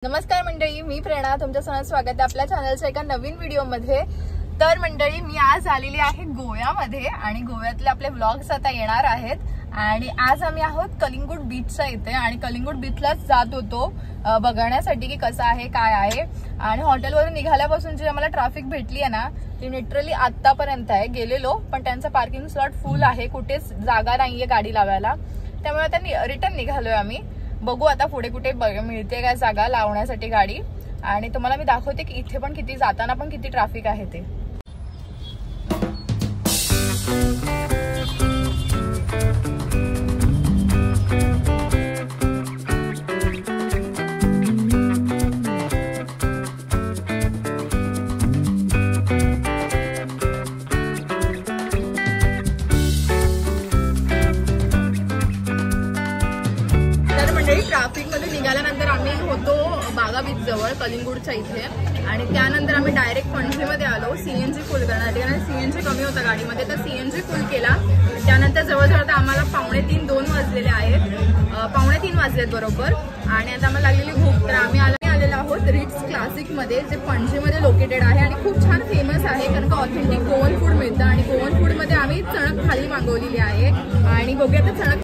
नमस्कार मंडळी, मी प्रेरणा. तुमच्या सर्वांचं स्वागत आहे आपल्या चॅनलच्या एका नवीन व्हिडिओमध्ये. तर मंडळी, मी आज आलेली आहे गोव्यामध्ये आणि गोव्यातले आपले व्लॉग्स आता येणार आहेत. आणि आज आम्ही आहोत कलिंगूट बीचच्या इथे आणि कलिंगूट बीचलाच जात होतो बघण्यासाठी की कसं आहे काय आहे. आणि हॉटेलवरून निघाल्यापासून जी आम्हाला ट्रॅफिक भेटली आहे ना, ती लिटरली आतापर्यंत आहे. गेलेलो पण त्यांचा पार्किंग स्लॉट फुल आहे, कुठेच जागा नाहीये गाडी लावायला. त्यामुळे आता रिटर्न निघालोय आम्ही. बघू आता पुढे कुठे मिळते काय जागा लावण्यासाठी गाडी. आणि तुम्हाला मी दाखवते की इथे पण किती जाताना पण किती ट्रॅफिक आहे ते. ट्रॅफिक मध्ये निघाल्यानंतर आम्ही होतो बागा बीच जवळ कलिंगूटच्या इथे. आणि त्यानंतर आम्ही डायरेक्ट पणजीमध्ये आलो सीएनजी फुल करण्यासाठी, कारण सीएनजी कमी होता गाडीमध्ये. तर सीएनजी फुल केला. त्यानंतर जवळजवळ आता आम्हाला 2:45 वाजलेले आहेत, 2:45 वाजलेत बरोबर. आणि आता आम्हाला लागलेली भूक. तर आम्ही आलेलो आहोत रिट्स क्लासिक मध्ये, जे पणजीमध्ये लोकेटेड आहे आणि खूप छान फेमस आहे, कारण का ऑथेंटिक गोवन फूड मिळतं. आणि गोवन फूड मध्ये आम्ही चणक थाळी मागवलेली आहे आणि बघूया तर चणक.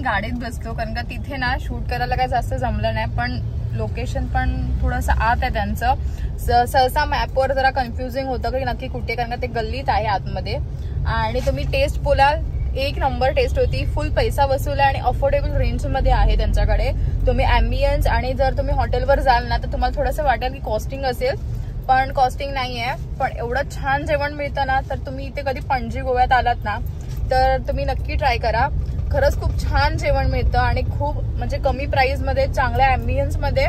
गाडीत बसलो, कारण का तिथे ना शूट करायला काही जास्त जमलं नाही. पण लोकेशन पण थोडंसं आत आहे त्यांचं. सहसा मॅपवर जरा कन्फ्युजिंग होतं की नक्की कुठे, कारण का ते गल्लीत आहे आतमध्ये. आणि तुम्ही टेस्ट बोलाल, एक नंबर टेस्ट होती. फुल पैसा वसूल आहे आणि अफोर्डेबल रेंज मध्ये आहे त्यांच्याकडे. तुम्ही ॲम्बियन्स आणि जर तुम्ही हॉटेलवर जाल ना तर तुम्हाला थोडंसं वाटेल की कॉस्टिंग असेल, पण कॉस्टिंग नाही आहे. पण एवढं छान जेवण मिळतं ना, तर तुम्ही इथे कधी पणजी गोव्यात आलात ना तर तुम्ही नक्की ट्राय करा. खरंच खूप छान जेवण मिळतं आणि खूप म्हणजे कमी प्राइस मध्ये चांगल्या ॲम्बियन्स मध्ये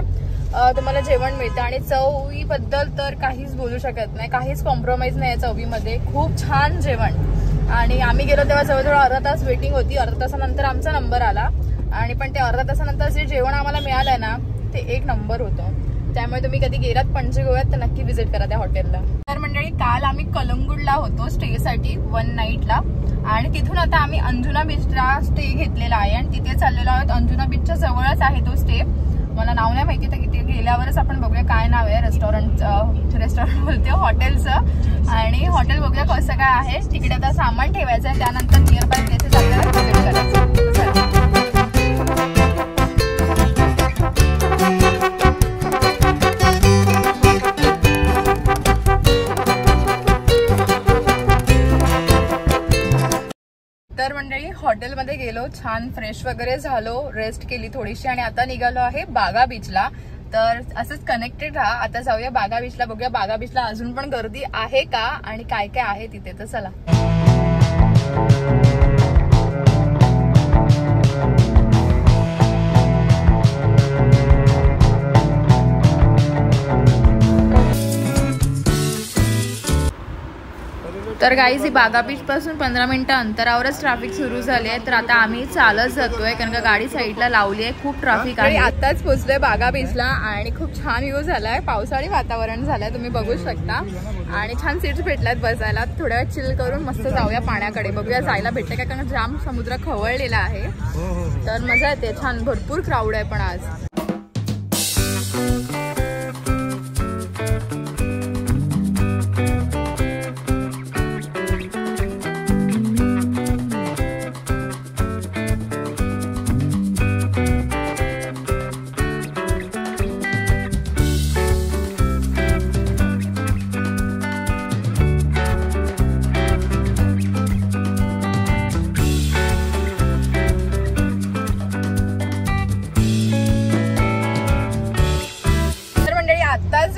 तुम्हाला जेवण मिळतं. आणि चवीबद्दल तर काहीच बोलू शकत नाही, काहीच कॉम्प्रोमाइज नाही चवीमध्ये. खूप छान जेवण. आणि आम्ही गेलो तेव्हा जवळजवळ अर्धा तास वेटिंग होती. अर्धा तासानंतर आमचा नंबर आला. आणि पण ते अर्धा तासानंतर जे जेवण आम्हाला मिळालं ना ते एक नंबर होतं. त्यामुळे तुम्ही कधी गेलात पणजी गोव्यात तर नक्की व्हिजिट करा त्या हॉटेलला. तर मंडळी, काल आम्ही कलंगूटला होतो स्टे साठी 1 नाईटला. आणि तिथून आता आम्ही अंजुना बीचला स्टे घेतलेला आहे आणि तिथे चाललेलो आहोत. अंजुना बीचच्या जवळच आहे तो स्टे. मला नाव नाही माहिती, तर तिथे गेल्यावरच आपण बघूया काय नाव आहे रेस्टॉरंट बोलते हॉटेलचं. आणि हॉटेल बघूया कसं काय आहे. तिकडे आता सामान ठेवायचं आहे, त्यानंतर नियर बाय प्लेसेस आपल्याला व्हिजिट करायचं. तर मंडळी, हॉटेलमध्ये गेलो, छान फ्रेश वगैरे झालो, रेस्ट केली थोडीशी आणि आता निघालो आहे बागा बीचला. तर असंच कनेक्टेड राहा. आता जाऊया बागा बीचला, बघूया बागा बीचला अजून पण गर्दी आहे का आणि काय काय आहे तिथे. तर चला. तर गाईज, ही बागा बीच पासून 15 मिनिटं अंतरावरच ट्रॅफिक सुरू झाली आहे. तर आता आम्ही चालत जातोय, कारण का गाडी साईडला लावली आहे. खूप ट्रॅफिक आहे. आताच पोहोचलोय बागा बीचला आणि खूप छान व्ह्यू झालाय. पावसाळी वातावरण झालंय, तुम्ही बघू शकता. आणि छान सीट्स भेटल्यात बसायला. थोड्या वेळ चिल करून मस्त जाऊया पाण्याकडे, बघूया जायला भेटतं काय, कारण जाम समुद्र खवळलेला आहे. तर मजा येते, छान भरपूर क्राऊड आहे पण आज.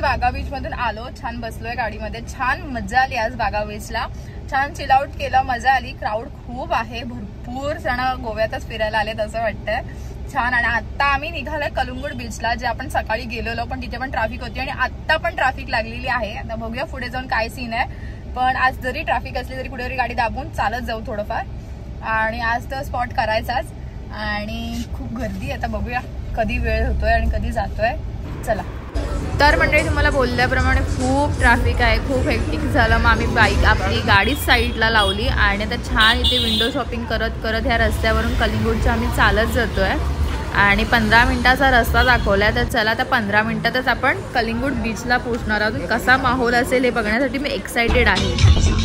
बागा बीच मधून आलो, छान बसलोय गाडीमध्ये, छान मजा आली आज बागा बीचला. छान चिल आउट केलं, मजा आली. क्राऊड खूप आहे, भरपूर जण गोव्यातच फिरायला आलेत असं वाटतंय. छान. आणि आता आम्ही निघालोय कलिंगूट बीचला, जे आपण सकाळी गेलेलो पण तिथे पण ट्रॅफिक होती आणि आता पण ट्रॅफिक लागलेली आहे. आता बघूया पुढे जाऊन काय सीन आहे. पण आज जरी ट्रॅफिक असली तरी कुठेतरी गाडी दाबून चालत जाऊ थोडंफार. आणि आज तर स्पॉट करायचाच आणि खूप गर्दी. आता बघूया कधी वेळ होतोय आणि कधी जातोय. चला. तर मंडळी तुम्हाला बोलल्याप्रमाणे खूप ट्रॅफिक आहे, खूप हेक्टिक झालं. मग आम्ही आपली गाडीच साईडला लावली आणि आता छान इथे विंडो शॉपिंग करत करत ह्या रस्त्यावरून कलिंगूटच्या आम्ही चालत जातोय आणि 15 मिनिटाचा रस्ता दाखवला. तर चला आता 15 मिनिटातच आपण कलिंगूट बीचला पोहोचणार आहोत. कसा माहोल असेल हे बघण्यासाठी मी एक्सायटेड आहे.